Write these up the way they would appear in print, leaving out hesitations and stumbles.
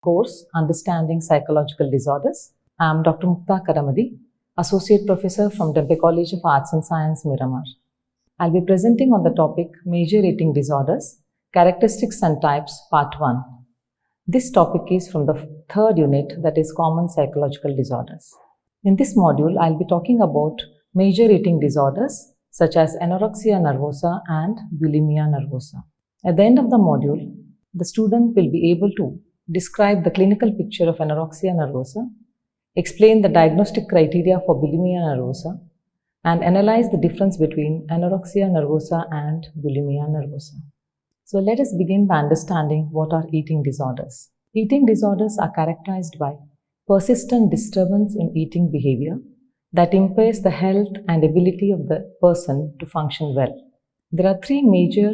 course Understanding Psychological Disorders. I am Dr. Mukta Karamadi, Associate Professor from Dempe College of Arts and Science, Miramar. I'll be presenting on the topic Major Eating Disorders, Characteristics and Types, Part 1. This topic is from the third unit, that is Common Psychological Disorders. In this module, I'll be talking about major eating disorders such as anorexia nervosa and bulimia nervosa. At the end of the module, the student will be able to describe the clinical picture of anorexia nervosa, explain the diagnostic criteria for bulimia nervosa, and analyze the difference between anorexia nervosa and bulimia nervosa. So let us begin by understanding what are eating disorders. Eating disorders are characterized by persistent disturbance in eating behavior that impairs the health and ability of the person to function well. There are three major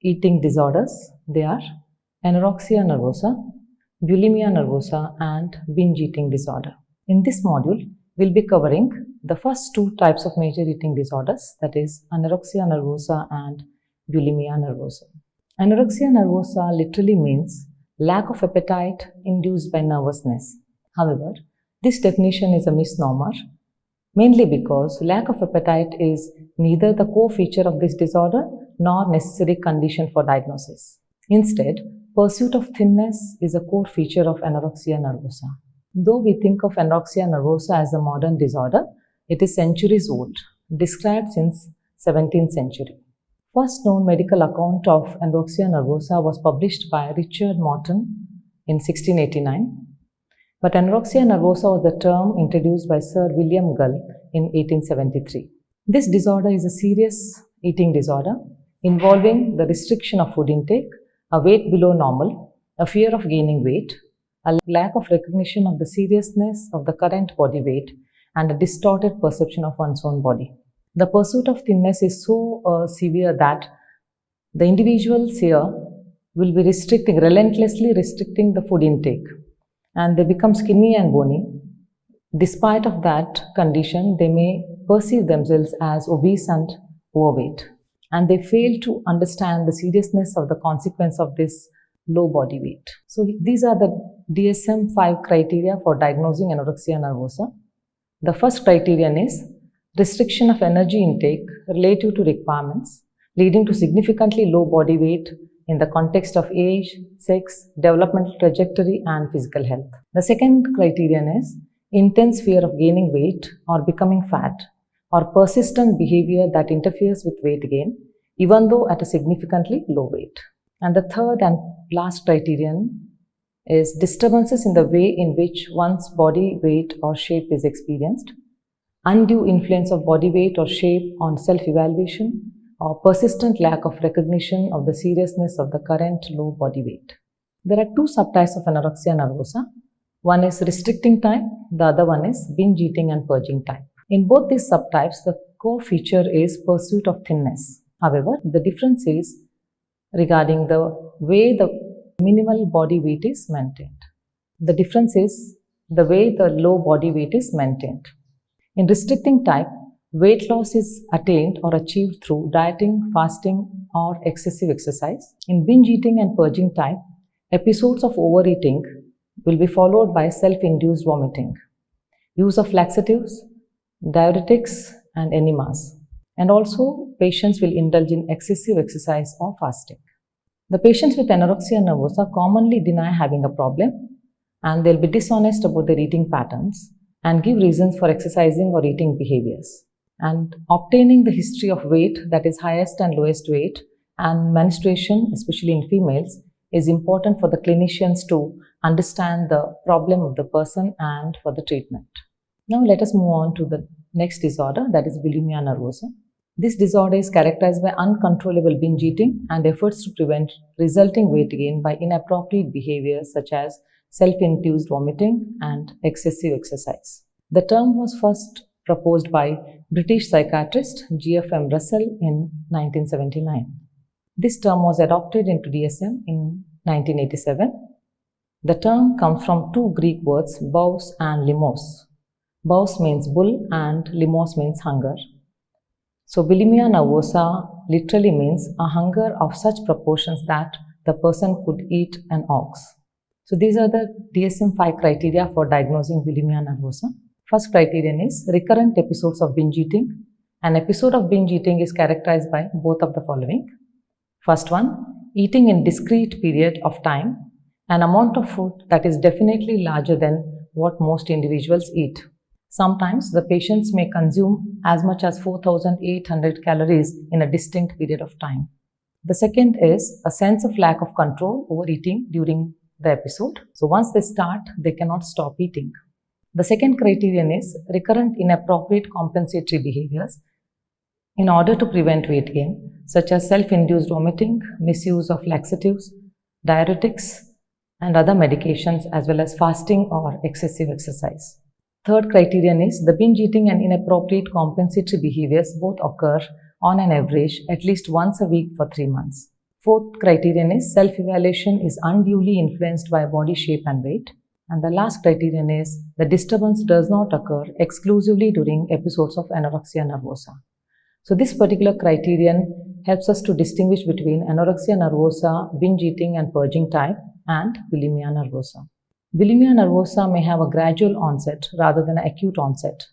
eating disorders. They are anorexia nervosa, bulimia nervosa, and binge eating disorder. In this module, we'll be covering the first two types of major eating disorders, that is anorexia nervosa and bulimia nervosa. Anorexia nervosa literally means lack of appetite induced by nervousness. However, this definition is a misnomer, mainly because lack of appetite is neither the core feature of this disorder nor necessary condition for diagnosis. Instead, pursuit of thinness is a core feature of anorexia nervosa. Though we think of anorexia nervosa as a modern disorder, it is centuries old, described since 17th century. First known medical account of anorexia nervosa was published by Richard Morton in 1689. But anorexia nervosa was the term introduced by Sir William Gull in 1873. This disorder is a serious eating disorder involving the restriction of food intake, a weight below normal, a fear of gaining weight, a lack of recognition of the seriousness of the current body weight, and a distorted perception of one's own body. The pursuit of thinness is so severe that the individuals here will be relentlessly restricting the food intake, and they become skinny and bony. Despite of that condition, they may perceive themselves as obese and overweight, and they fail to understand the seriousness of the consequence of this low body weight. So these are the DSM-5 criteria for diagnosing anorexia nervosa. The first criterion is restriction of energy intake relative to requirements, leading to significantly low body weight in the context of age, sex, developmental trajectory, and physical health. The second criterion is intense fear of gaining weight or becoming fat, or persistent behavior that interferes with weight gain, even though at a significantly low weight. And the third and last criterion is disturbances in the way in which one's body weight or shape is experienced, undue influence of body weight or shape on self-evaluation, or persistent lack of recognition of the seriousness of the current low body weight. There are two subtypes of anorexia nervosa. One is restricting type, the other one is binge eating and purging type. In both these subtypes, the core feature is pursuit of thinness. However, the difference is regarding the way the minimal body weight is maintained. The difference is the way the low body weight is maintained. In restricting type, weight loss is attained or achieved through dieting, fasting, or excessive exercise. In binge eating and purging type, episodes of overeating will be followed by self-induced vomiting, use of laxatives, diuretics, and enemas. And also, patients will indulge in excessive exercise or fasting. The patients with anorexia nervosa commonly deny having a problem, and they'll be dishonest about their eating patterns and give reasons for exercising or eating behaviors. And obtaining the history of weight, that is highest and lowest weight, and menstruation, especially in females, is important for the clinicians to understand the problem of the person and for the treatment. Now let us move on to the next disorder, that is bulimia nervosa. This disorder is characterized by uncontrollable binge eating and efforts to prevent resulting weight gain by inappropriate behaviors such as self-induced vomiting and excessive exercise. The term was first proposed by British psychiatrist G.F.M. Russell in 1979. This term was adopted into DSM in 1987. The term comes from two Greek words, bous and limos. Bous means bull and limos means hunger. So bulimia nervosa literally means a hunger of such proportions that the person could eat an ox. So these are the DSM-5 criteria for diagnosing bulimia nervosa. First criterion is recurrent episodes of binge eating. An episode of binge eating is characterized by both of the following. First one, eating in discrete period of time, an amount of food that is definitely larger than what most individuals eat. Sometimes the patients may consume as much as 4,800 calories in a distinct period of time. The second is a sense of lack of control over eating during the episode. So once they start, they cannot stop eating. The second criterion is recurrent inappropriate compensatory behaviors in order to prevent weight gain, such as self-induced vomiting, misuse of laxatives, diuretics, and other medications, as well as fasting or excessive exercise. Third criterion is the binge eating and inappropriate compensatory behaviors both occur on an average at least once a week for 3 months. Fourth criterion is self-evaluation is unduly influenced by body shape and weight. And the last criterion is the disturbance does not occur exclusively during episodes of anorexia nervosa. So this particular criterion helps us to distinguish between anorexia nervosa, binge eating and purging type, and bulimia nervosa. Bulimia nervosa may have a gradual onset rather than an acute onset.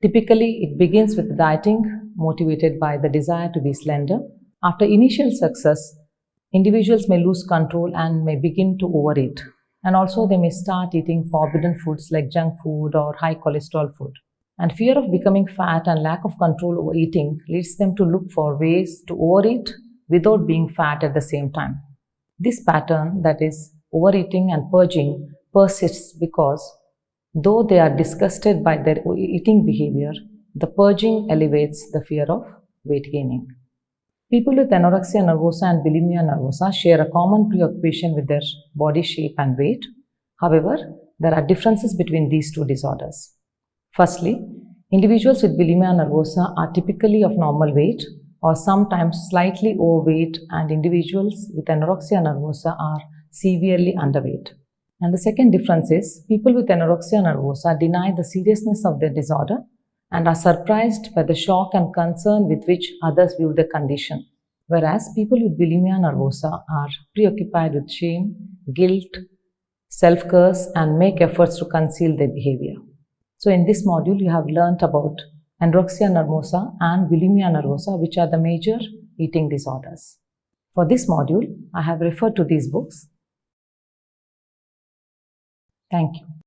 Typically, it begins with dieting motivated by the desire to be slender. After initial success, individuals may lose control and may begin to overeat. And also they may start eating forbidden foods like junk food or high cholesterol food. And fear of becoming fat and lack of control over eating leads them to look for ways to overeat without being fat at the same time. This pattern, that is overeating and purging, persists because though they are disgusted by their eating behavior, the purging elevates the fear of weight gaining. People with anorexia nervosa and bulimia nervosa share a common preoccupation with their body shape and weight. However, there are differences between these two disorders. Firstly, individuals with bulimia nervosa are typically of normal weight or sometimes slightly overweight, and individuals with anorexia nervosa are severely underweight. And the second difference is people with anorexia nervosa deny the seriousness of their disorder and are surprised by the shock and concern with which others view the condition, whereas people with bulimia nervosa are preoccupied with shame, guilt, self-curse, and make efforts to conceal their behavior. So in this module, you have learnt about anorexia nervosa and bulimia nervosa, which are the major eating disorders. For this module, I have referred to these books. Thank you.